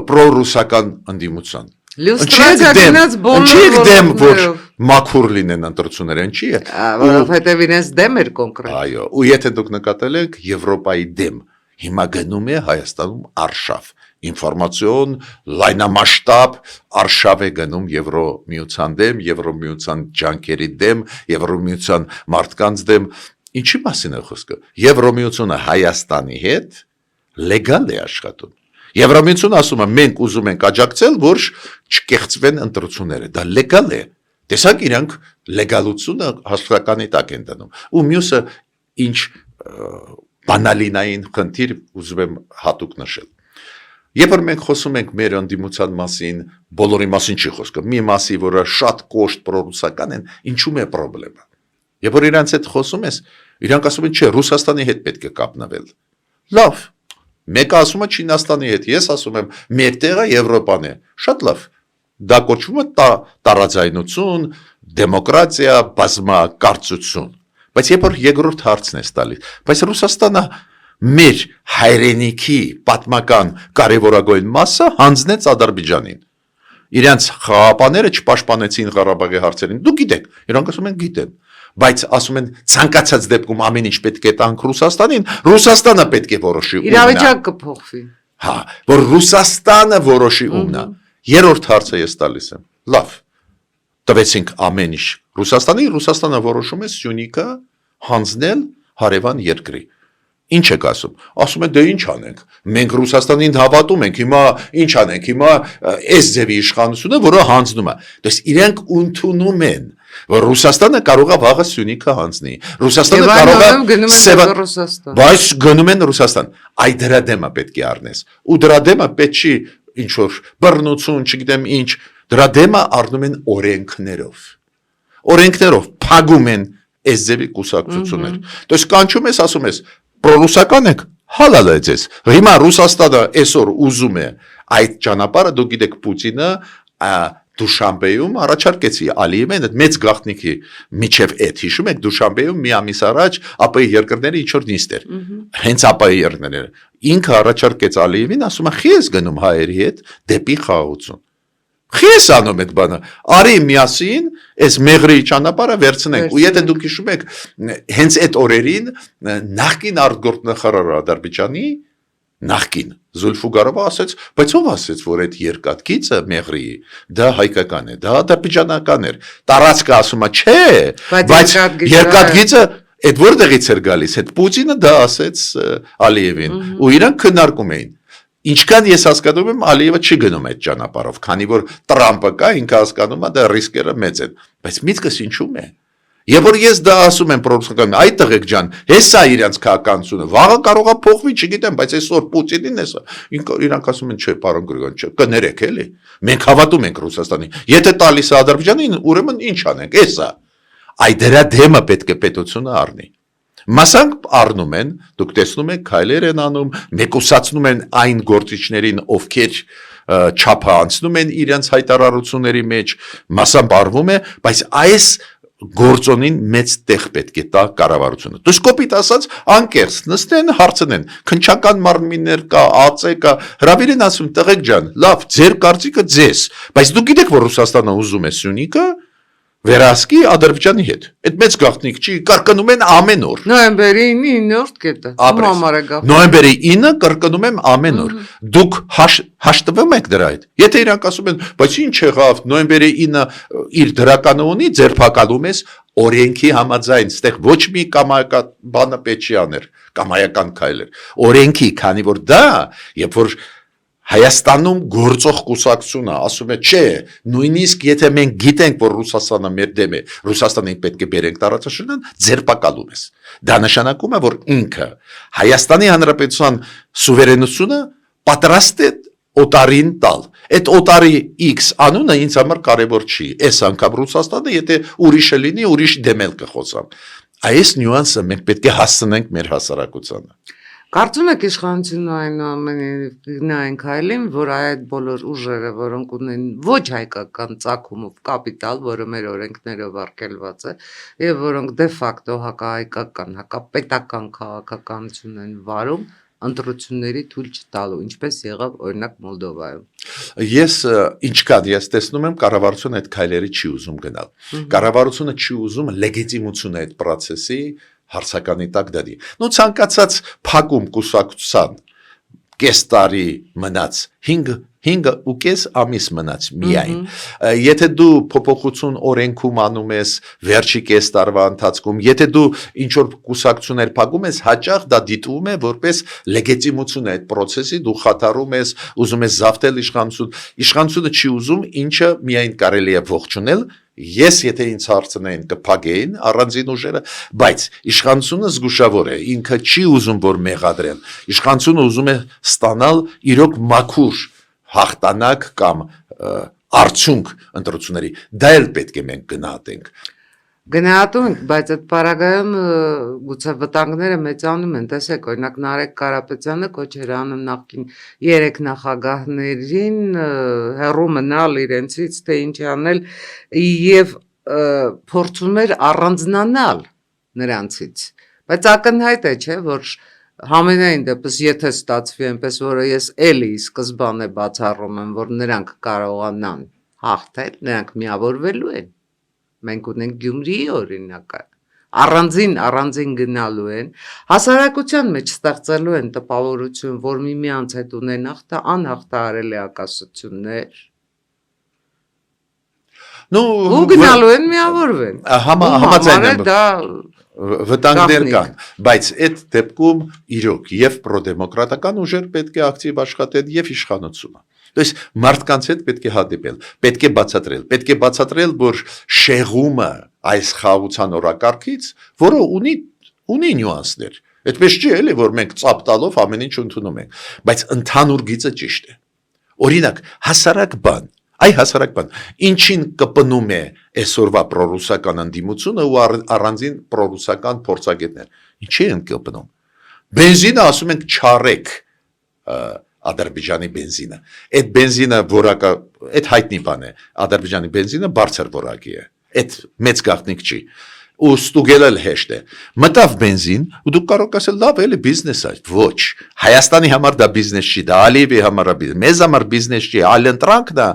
պրոռուսական ընդդիմության։ Ինչի դեմ որ մաքուր լինեն ընտրությունները, ինչի է։ Որովհետև իրենց դեմ էր կոնկրետ։ Այո, ու եթե դուք նկատել եք Եվրոպայի դեմ, հիմա գնում է Հայաստանում արշավ, ինֆորմացիոն, լայնամասշտաբ արշավ է գնում Եվրոմիության դեմ, Եվրոմիության ջանքերի դեմ, Եվրոմիության մարդկանց դեմ։ Ինչի մասին է խոսքը։ Եվրոմիությունը Հայաստանի հետ լեգալ է աշխատում։ Եվրոմիությունը ասում է մենք ուզում ենք աջակցել, որ չկեղծվեն ընտրությունները, դա լեգալ է։ Տեսակ իրանք լեգալությունը հաշվարկանի տակ են դնում։ Ու մյուսը ինչ բանալինային խնդիր ուզում եմ հատուկ նշել։ Երբ որ մենք խոսում ենք մեր ընդդիմության մասին, բոլորի մասին չի խոսքը, մի մասի, որը շատ կոշտ պրոռուսական են, ինչու՞մ է խնդրեմը։ Երբ որ իրանց հետ խոսում ես, իրանք ասում են, չէ, Ռուսաստանի հետ պետք է կապնվել։ Լավ։ Մեկը ասում է Չինաստանի հետ, ես ասում եմ, մեր տեղը Եվրոպան է։ Շատ լավ։ դա կոչվում է տարաձայնություն, դեմոկրատիա, բազմակարծություն։ Բայց երբ որ երկրորդ հարցն է տալիս, բայց Ռուսաստանը մեր հայրենիքի պատմական կարևորագույն մասը հանձնեց Ադրբեջանին։ Իրանց խաղապաները չպաշտպանեցին Ղարաբաղի հարցերին։ Դու գիտեք, իրանք ասում են գիտեն, բայց ասում են ցանկացած դեպքում ամեն ինչ պետք է տանք Ռուսաստանին, Ռուսաստանը պետք է որոշի ումնա։ Իրավիճակը կփոխվի։ Հա, որ Ռուսաստանը որոշի ումնա։ Երրորդ հարցը ես տալիս եմ։ Լավ։ Տվեցինք ամեն ինչ Ռուսաստանին, Ռուսաստանը որոշում է Սյունիքը հանձնել հարևան երկրի։ Ինչ եք ասում։ Ասում են դե ինչ անենք։ Մենք Ռուսաստանին հավատում ենք, հիմա ինչ անենք, հիմա այս ձևի իշխանությունը, որը հանձնում է։ Դες իրենք ընդունում են, որ Ռուսաստանը կարող է վաղը Սյունիքը հանձնի։ Ռուսաստանը կարող է բայց գնում են Ռուսաստան։ Այ դրա դեմը պետք է առնես։ Ու դրա դեմը պետք չի ինչ որ բռնություն, չգիտեմ ինչ, դրա դեմը առնում են օրենքներով։ Օրենքներով փակում են այս ձևի կուսակցություններ։ Դες կանչում ես, ասում ես Պրորուսական եք, հալալ է ձեզ։ Հիմա Ռուսաստանը այսօր ուզում է այդ ճանապարհը, դուք գիտեք Պուտինը Դուշանբեում առաջարկեցի Ալիևին այդ մեծ գաղտնիքի միջև այդ հիշում եք Դուշանբեում մի ամիս առաջ ԱՊ-ի երկրների ինչ որ նիստ էր։ Հենց ԱՊ-ի երկրները։ Ինքը առաջարկեց Ալիևին, ասում է՝ «Խի ես գնում հայերի հետ դեպի խաղաղություն»։ Խի ես անում այդ բանը։ Արի միասին այս մեղրի ճանապարհը վերցնենք։ Ու եթե դուք հիշում եք, հենց այդ օրերին նախկին արտգործնախարարը Ադրբեջանի նախկին Զուլֆուգարովը ասեց, բայց ով ասեց, որ այդ երկաթգիծը մեղրի դա հայկական է, դա ադրբեջանական էր։ Տարածքը ասում է, չէ, բայց երկաթգիծը այդ որտեղից էր գալիս, այդ Պուտինը դա ասեց Ալիևին, ու իրանք քննարկում էին։ Ինչքան ես հասկանում եմ, Ալիևը չի գնում այդ ճանապարհով, քանի որ Տրամպը կա, ինքը հասկանում է, դա ռիսկերը մեծ են, բայց միտքս ինչու՞մ է։ Եվ որ ես դա ասում եմ պրոֆեսորական, այ տղեկ ջան, հեսա իրանց քաղաքականությունը, վաղը կարող է փոխվի, չգիտեմ, բայց այսօր Պուտինին էսա, իրանք ասում են, չէ, պարոն Գրիգորյան, չէ, կներեք էլի։ Մենք հավատում ենք Ռուսաստանին։ Եթե տալիս է Ադրբեջանին, ուրեմն ինչ անենք, էսա։ Այ դրա դեմը պետք է պետությունը առնի։ Մասանք առնում են, դուք տեսնում եք, քայլեր են անում, մեկուսացնում են այն գործիչներին, ովքեր չափը անցնում են իրենց հայտարարությունների մեջ, մասամբ արվում է, բայց այս գործոնին մեծ տեղ պետք է տա կառավարությունը։ Դուք կոպիտ ասած անկեղծ նստեն, հարցնեն, քնչական մարմիններ կա, ԱԾ կա, հրավիրեն ասում տղեկ ջան, լավ, ձեր կարծիքը ձեզ, բայց դուք գիտեք, որ Ռուսաստանը ուզում է Սյունիքը վերահսկի Ադրբեջանի հետ։ Այդ մեծ գաղտնիք չի, կրկնում են ամեն օր։ Նոյեմբերի 9-րդ կետը։ Նոյեմբերի 9-ը կրկնում եմ ամեն օր։ Դուք հաշտվում եք դրա հետ։ Եթե իրանք ասում են, բայց ինչ եղավ, նոյեմբերի 9-ը իր դրականը ունի, ձերբակալում ես օրենքի համաձայն, ստեղ ոչ մի կամայական բանը պետք չի աներ, կամայական քայլեր։ Օրենքի, քանի որ դա, երբ որ Հայաստանում գործող կուսակցությունը ասում է, չէ, նույնիսկ եթե մենք գիտենք, որ Ռուսաստանը մեր դեմ է, Ռուսաստանին պետք է բերենք տարածաշրջան, ձերբակալում ես։ Դա նշանակում է, որ ինքը Հայաստանի Հանրապետության սուվերենությունը պատրաստ է օտարին տալ։ Այդ օտարի X անունը ինձ համար կարևոր չի։ Այս անգամ Ռուսաստանը, եթե ուրիշը լինի, ուրիշ դեմ էլ կխոսամ։ Այս նյուանսը մենք պետք է հասցնենք մեր հասարակությանը։ Կարծում եք իշխանությունը այնուամենայնիվ այն քայլին, որ այդ բոլոր ուժերը, որոնք ունեն ոչ հայկական ծագումով կապիտալ, որը մեր օրենքներով արգելված է, եւ որոնք դե ֆակտո հակահայկական, հակապետական քաղաքականություն են վարում, ընտրությունների թույլ չտալու, ինչպես եղավ օրինակ Մոլդովայում։ Ես տեսնում եմ կառավարությունը այդ քայլերի չի ուզում գնալ։ Կառավարությունը չի ուզում լեգիտիմությունը այդ process-ի հարցականի տակ դրի։ Նո ցանկացած փակում կուսակցության կես տարի մնաց 5.5 ամիս մնաց միայն։ Եթե դու փոփոխություն օրենքում անում ես վերջի կես տարվա ընթացքում, եթե դու ինչ որ կուսակցություններ փակում ես, հաճախ դա դիտվում է որպես լեգիտիմություն է այդ process-ի, դու խաթարում ես, ուզում ես զավթել իշխանությունը չի ուզում, ինչը միայն կարելի է ողջունել։ Ես եթե ինձ հարցնեին կփակեին առանձին ուժերը, բայց իշխանությունը զգուշավոր է, ինքը չի ուզում որ մեղադրեն։ Իշխանությունը ուզում է ստանալ իրոք մաքուր հաղթանակ կամ արդյունք ընտրությունների։ Դա էլ պետք է մենք գնահատենք։ Գնահատում ենք, բայց այդ պարագայում գուցե վտանգները մեծանում են, տեսեք, օրինակ Նարեկ Կարապետյանը կոչեր անում նախկին 3 նախագահներին հեռու մնալ իրենցից, թե ինչ անել եւ փորձում էր առանձնանալ նրանցից, բայց ակնհայտ է, չէ, որ համենայն դեպս եթե ստացվի այնպես, որ ես էլի սկզբանե բացառում եմ, որ նրանք կարողանան հաղթել, նրանք միավորվելու են։ Մենք ունենք Գյումրիի օրինակը, առանձին գնալու են, հասարակության մեջ ստեղծելու են տպավորություն, որ միմյանց հետ ունեն անհաղթահարելի հակասություններ, ու գնալու են միավորվեն, համաձայն եմ, դա վտանգներ կան, բայց այդ դեպքում իրոք եւ պրոդեմոկրատական ուժեր պետք է ակտիվ աշխատեն եւ իշխանությունը։ То есть մարդկանց հետ պետք է հանդիպել, պետք է բացատրել, որ շեղումը այս խաղաղության օրակարգից, որը ունի նյուանսներ։ Այդպես չի էլի, որ մենք ծափ տալով ամեն ինչ ընդունում ենք, բայց ընդհանուր գիծը ճիշտ է։ Օրինակ, հասարակ բան, ինչին կպնում է այսօրվա պրոռուսական ընդդիմությունը ու առանձին պրոռուսական փորձագետներ։ Ինչի են կպնում։ Բենզինը ասում ենք չարեք Ադրբեջանի բենզինը։ Այդ բենզինը որակը, այդ հայտնի բան է։ Ադրբեջանի բենզինը բարձր որակի է։ Այդ մեծ գաղտնիք չի։ Ու ստուգել էլ հեշտ է։ Մտավ բենզին, ու դուք կարող եք ասել, լավ, էլի բիզնես է։ Ոչ։ Հայաստանի համար դա բիզնես չի, դա Ալիևի համար է բիզնես։ Մեզ համար բիզնես չի, այլ ընտրանքն է,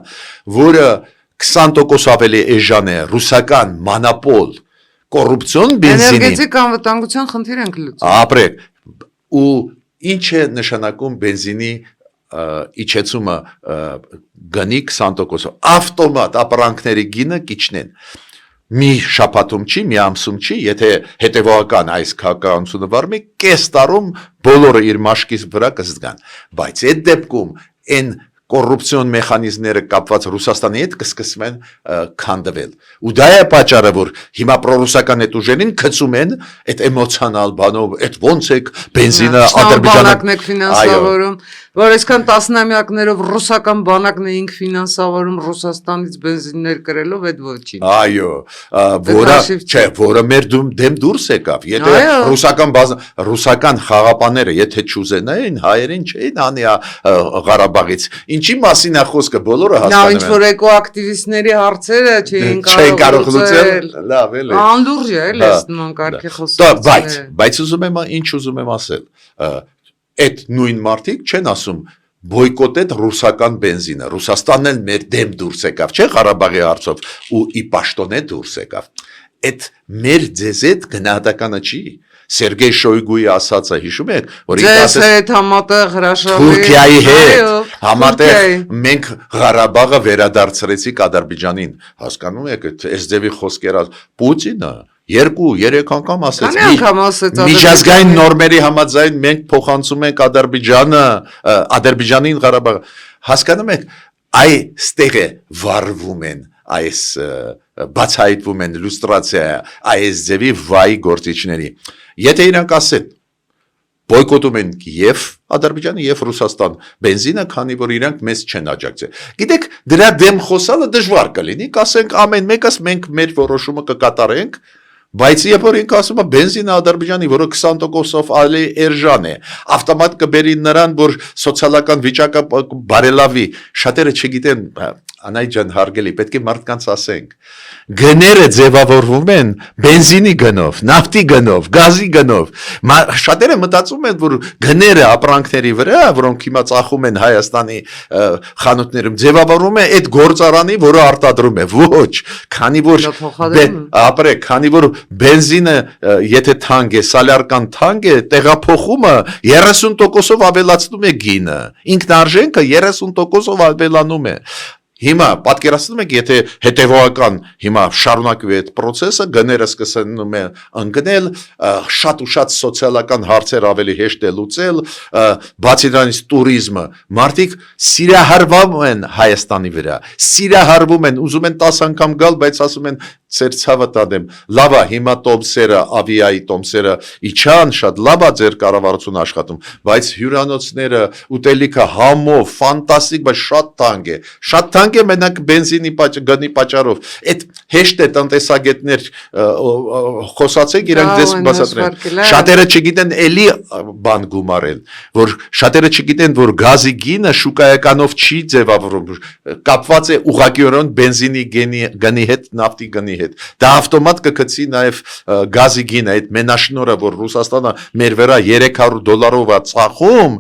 որը 20% ավելի էժան է, ռուսական մանապոլ, կոռուպցիոն բենզինի։ Էներգետիկ անվտանգության խնդիր ենք լուծում։ Ապրեք։ Ու ինչ է նշանակում բենզինի իջեցումը գնի 20%, ավտոմատ ապրանքների գինը կիջնեն։ Մի շաբաթում չի, մի ամսում չի, եթե հետևողական այս քաղաքականությունը վարմի, կես տարում բոլորը իր մաշկի վրա կզգան։ Բայց այդ դեպքում այն կոռուպցիոն մեխանիզմները կապված Ռուսաստանի հետ կսկսեն քանդվել։ Ու դա է պատճառը, որ հիմա պրոռուսական այդ ուժերին գցում են այդ էմոցիոնալ բանով, այդ ոնց է բենզինը Ադրբեջանը ֆինանսավորում, որ այսքան տասնամյակներով ռուսական բանակն էինք ֆինանսավորում Ռուսաստանից բենզիններ կրելով, այդ ոչինչ։ Այո, որը մեր դեմ դուրս եկավ։ Եթե ռուսական խաղապաները, եթե չուզենային, հայերին չէին անի Ղարաբաղից։ Ինչի մասին է խոսքը, բոլորը հասկանում են։ Նա ինչ որ էկոակտիվիստների հարցերը չէին կարող լուծել, լավ էլի։ Անդուրժ է, էլի նման կարգի խոսքը։ Բայց ինչ ուզում եմ ասել, այդ նույն մարդիկ չեն ասում բոյկոտել ռուսական բենզինը, Ռուսաստանն էլ մեր դեմ դուրս եկավ, չէ՞ Ղարաբաղի հարցով, ու ի պաշտոնե դուրս եկավ։ Այդ մեր ձեզ այդ գնահատականը չի։ Սերգեյ Շոյգուի ասածը հիշում եք, որ Ձեզ հետ համատեղ հրաշալի Թուրքիայի հետ համատեղ մենք Ղարաբաղը վերադարձրեցինք Ադրբեջանին։ Հասկանում եք, այս ձևի խոսքերը Պուտինը 2-3 անգամ ասեց։ Միջազգային նորմերի համաձայն մենք փոխանցում ենք Ադրբեջանին Ղարաբաղը։ Հասկանում եք, այստեղ է վարվում են այս բացահայտվում են լուստրացիա այս ձևի վայ գործիչների։ Եթե իրանք ասեն բոյկոտում են եւ Ադրբեջանը եւ Ռուսաստան բենզինը, քանի որ իրանք մեզ չեն աջակցել։ Գիտեք, դրա դեմ խոսալը դժվար կլինի, կասենք ամեն մեկս մենք մեր որոշումը կկատարենք, բայց երբ որ ինքը ասում է բենզինը Ադրբեջանի, որը 20%-ով ավելի էժան է, ավտոմատ կբերի նրան, որ սոցիալական վիճակը բարելավի, շատերը չգիտեն, Անայ ջան հարգելի, պետք է մարդկանց ասենք, գները ձևավորվում են բենզինի գնով, նավթի գնով, գազի գնով, շատերը մտածում են, որ գները ապրանքների վրա, որոնք հիմա ծախում են Հայաստանի խանութներում, ձևավորվում է այդ գործարանի, որը արտադրում է, ոչ, քանի որ բենզինը, եթե թանկ է, սալյարկան թանկ է, տեղափոխումը 30%-ով ավելացնում է գինը, ինքնարժենքը 30%-ով ավելանում է։ Հիմա պատկերացնում եք, եթե հետևողական հիմա շարունակվի այդ process-ը, գները սկսում են ընկնել, շատ ու շատ սոցիալական հարցեր ավելի հեշտ է լուծել, բացի դրանից տուրիզմը, մարդիկ սիրահարվում են Հայաստանի վրա, սիրահարվում են, ուզում են 10 անգամ գալ, բայց ասում են Ձեր ցավը տանեմ, լավա հիմա տոմսերը, ավիայի տոմսերը իջան, շատ լավա ձեր կառավարությունը աշխատում, բայց հյուրանոցները, ուտելիքը համով, ֆանտաստիկ, բայց շատ թանկ է մենակ բենզինի գնի պատճառով։ Այդ հեշտ է տնտեսագետներ խոսացեք, իրանք դες բացատրեն։ Շատերը չգիտեն էլի բան գումարել, որ շատերը չգիտեն, որ գազի գինը շուկայականով չի ձևավորվում, կապված է ուղղակիորեն բենզինի գնի հետ, նավթի գնի հետ։ Դա ավտոմատ կգցի նաև գազի գինը, այդ մենաշնորհը, որ Ռուսաստանը մեր վրա $300 է ծախում,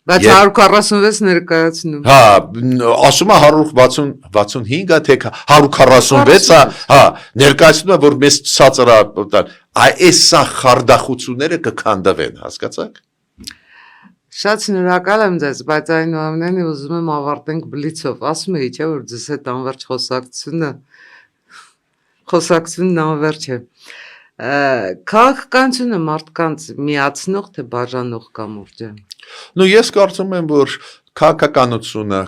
բայց 146 ներկայացնում։ Հա, ասում է 165-ը, թե 146-ը, հա, ներկայացնում է, որ մեզ ցածր է, այս սա խարդախությունները կքանդվեն, հասկացաք։ Շատ շնորհակալ եմ ձեզ, բայց այնուամենայնիվ ուզում եմ ավարտենք բլիցով։ Ասում էի, չէ՞, որ ձեզ հետ անվերջ խոսակցությունն անվերջ է։ Քաղաքականությունը մարդկանց միացնող թե բաժանող կամուրջ է։ Ну, ես կարծում եմ, որ քաղաքականությունը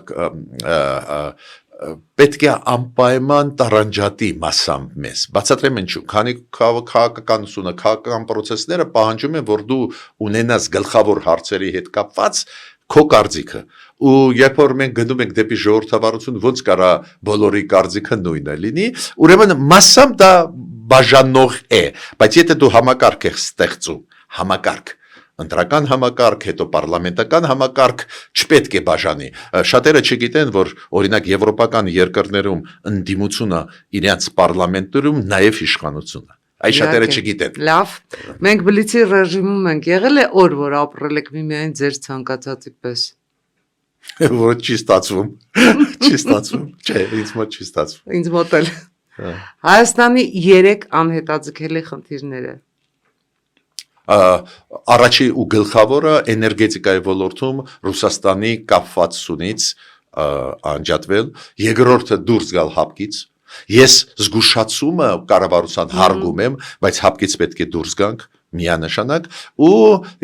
պետք է անպայման տարանջատի մասամբ մեզ։ Բացատրեմ ինչու, քանի քաղաքականությունը, քաղաքական process-ները պահանջում են, որ դու ունենաս գլխավոր հարցերի հետ կապված քո կարծիքը։ Ու երբ որ մենք գնում ենք դեպի ժողովրդավարություն, ոնց կարա բոլորի կարծիքը նույնը լինի, ուրեմն մասամբ դա բաժանող է, բայց եթե դու համակարգ ես ստեղծում, համակարգ ընտրական համակարգ, հետո պարլամենտական համակարգ չպետք է բաժանի։ Շատերը չգիտեն, որ օրինակ եվրոպական երկրներում ընդդիմությունը իրենց պարլամենտներում նաև իշխանություն է։ Այս շատերը չգիտեն։ Լավ, մենք բլիցի ռեժիմում ենք եղել է օր, որ ապրել եք միմիայն ձեր ցանկացածի պես։ Որ չի ստացվում։ Չի ստացվում։ Չէ, ինձ մոտ չի ստացվում։ Ինձ մոտ էլ։ Հայաստանի 3 անհետաձգելի խնդիրները։ Առաջի ու գլխավորը էներգետիկայի ոլորտում Ռուսաստանի կապվածությունից անջատվել, երկրորդը դուրս գալ հապկից։ Ես զգուշացումը կառավարության հարգում եմ, բայց հապկից պետք է դուրս գանք միանշանակ ու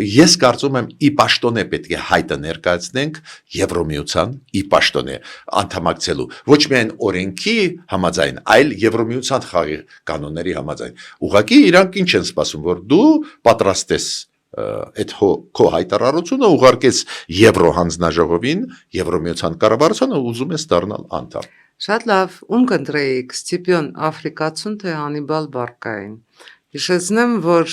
ես կարծում եմ ի պաշտոնե պետք է հայտը ներկայացնենք Եվրոմիության ի պաշտոնե անդամակցելու ոչ միայն օրենքի համաձայն, այլ Եվրոմիության խաղի կանոնների համաձայն։ Ուղղակի իրանք ինչ են սպասում, որ դու պատրաստ ես այդ քո հայտարարությունը ուղարկես Եվրո հանձնաժողովին, Եվրոմիության կառավարությանը ուզում ես դառնալ անդամ։ Շատ լավ, ում կընտրեիք, Ստիպիոն Աֆրիկացուն թե Հանիբալ Բարկային։ Հիշեցնեմ, որ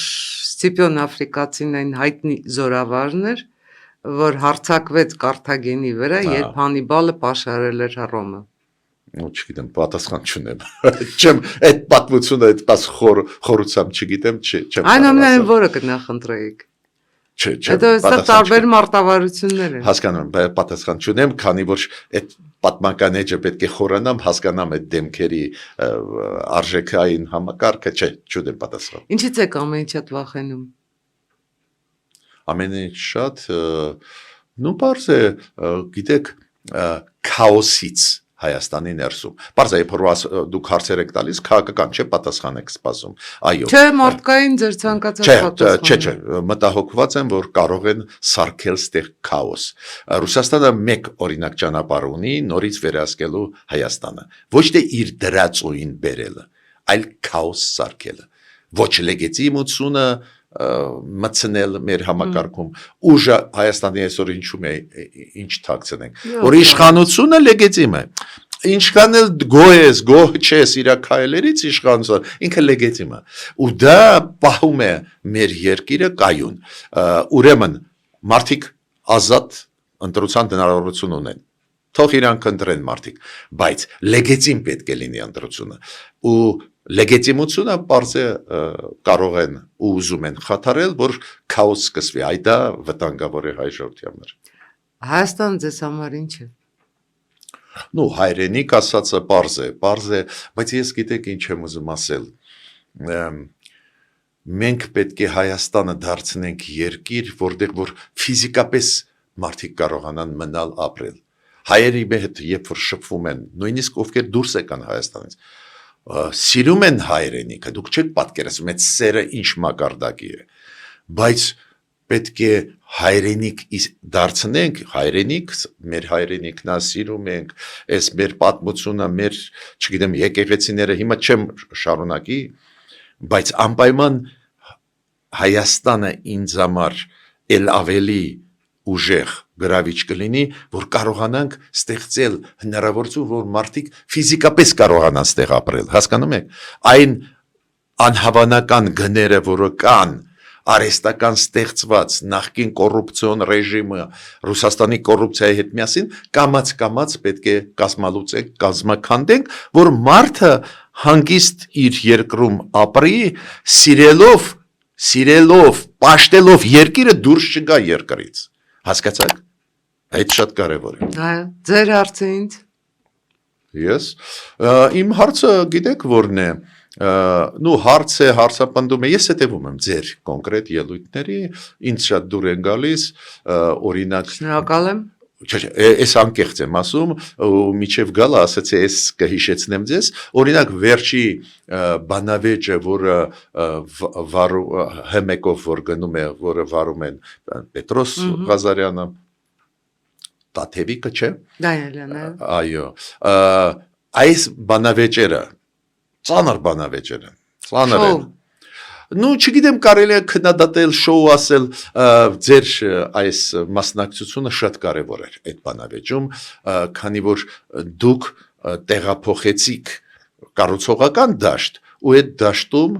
Ստիպիոն Աֆրիկացին այն հայտնի զորավարն էր, որ հարձակվեց Կարթագենի վրա, երբ Հանիբալը պաշարել էր Հռոմը։ Չգիտեմ, պատասխան չունեմ։ Չեմ այդ պատմությունը այդպես խորությամբ չգիտեմ, չեմ։ Այնուամենայնիվ որը կնախընտրեիք։ Հետո այստեղ տարբեր մարտավարություններ են։ Հասկանում եմ, պատասխան չունեմ, քանի որ այդ պատմական էջը պետք է խորանամ, հասկանամ այդ դեմքերի արժեքային համակարգը, չէ, չունեմ պատասխան։ Ինչից եք ամենից շատ վախենում։ Ամենից շատ, նու պարզ է, գիտեք, քաոսից Հայաստանի ներսում։ Պարզ է, որ դուք հարցեր եք տալիս, քաղաքական չէ, պատասխան եք սպասում։ Այո։ Չէ, մարդկային ձեր ցանկացած պատասխանը։ Չէ, մտահոգված եմ, որ կարող են սարքել ստեղ քաոս։ Ռուսաստանը մեկ օրինակ ճանապարհ ունի նորից վերահսկելու Հայաստանը։ Ոչ թե իր դրածոյին բերելը, այլ քաոս սարքելը։ Ոչ լեգիտիմությունը մտցնել մեր համակարգում ուժը Հայաստանի այսօր ինչու է ինչ թաքցնենք որ իշխանությունը լեգիտիմ է ինչքան էլ գոհ չես իր քայլերից իշխանությունը ինքը լեգիտիմ է ու դա պահում է մեր երկիրը կայուն ուրեմն մարդիկ ազատ ընտրության հնարավորություն ունեն թող իրանք ընտրեն մարդիկ բայց լեգիտիմ պետք է լինի ընտրությունը ու լեգիտիմությունը պարզ է կարող են ու ուզում են խաթարել, որ քաոս սկսվի, այ դա վտանգավոր է հայ ժողովրդի համար։ Հայաստանը ձեզ համար ինչ է։ Ну, հայրենիք ասածը պարզ է, բայց ես գիտեք ինչ եմ ուզում ասել։ Մենք պետք է Հայաստանը դարձնենք երկիր, որտեղ որ ֆիզիկապես մարդիկ կարողանան մնալ ապրել։ Հայերի հետ երբ որ շփվում են, նույնիսկ ովքեր դուրս եկան Հայաստանից սիրում են հայրենիքը, դուք չեք պատկերացնում այդ սերը ինչ մակարդակի է, բայց պետք է հայրենիք դարձնենք, հայրենիք, մեր հայրենիքն է, սիրում ենք, այս մեր պատմությունը, մեր, չգիտեմ, եկեղեցիները հիմա չեմ շարունակի, բայց անպայման Հայաստանը ինձ համար էլ ավելի ուժեղ գրավիչ կլինի, որ կարողանանք ստեղծել հնարավորություն, որ մարդիկ ֆիզիկապես կարողանան ստեղ ապրել, հասկանում եք, այն անհավանական գները, որը կան, արհեստական ստեղծված նախկին կոռուպցիոն ռեժիմը Ռուսաստանի կոռուպցիայի հետ միասին կամաց պետք է կազմալուծենք, կազմաքանդենք, որ մարդը հանգիստ իր երկրում ապրի, սիրելով, պաշտելով երկիրը դուրս չգա երկրից։ Հասկացաք։ Այդ շատ կարևոր է։ Այո, ձեր հարցը ինձ։ Ես իմ հարցը գիտեք որն է, հարց է, հարցապնդում է, ես հետևում եմ ձեր կոնկրետ ելույթների, ինձ շատ դուր են գալիս, օրինակ Շնորհակալ եմ։ Այս անկեղծ եմ ասում, ու միջև գալը ասացի, ես կհիշեցնեմ ձեզ, օրինակ վերջի բանավեճը, որը հմեկով որ գնում է, որը վարում են Պետրոս Ղազարյանը, Տաթևիկը չէ։ Այո, այս բանավեճերը ծանր բանավեճերը, ծանր են։ Չգիտեմ կարելի է քննադատել, շոու ասել, ձեր այս մասնակցությունը շատ կարևոր էր այդ բանավեճում, քանի որ դուք տեղափոխեցիք կառուցողական դաշտ ու այդ դաշտում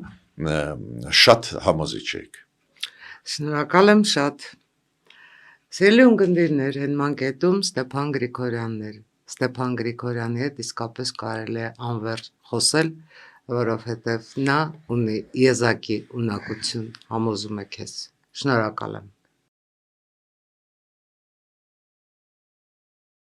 շատ համոզիչ եք։ Շնորհակալ եմ շատ։ Սիրելի ունկնդիրներ, հենման կետում Ստեփան Գրիգորյանն էր։ Ստեփան Գրիգորյանի հետ իսկապես կարելի է անվերջ խոսել, որովհետև նա ունի եզակի ունակություն, համոզում է քեզ։ Շնորհակալ եմ։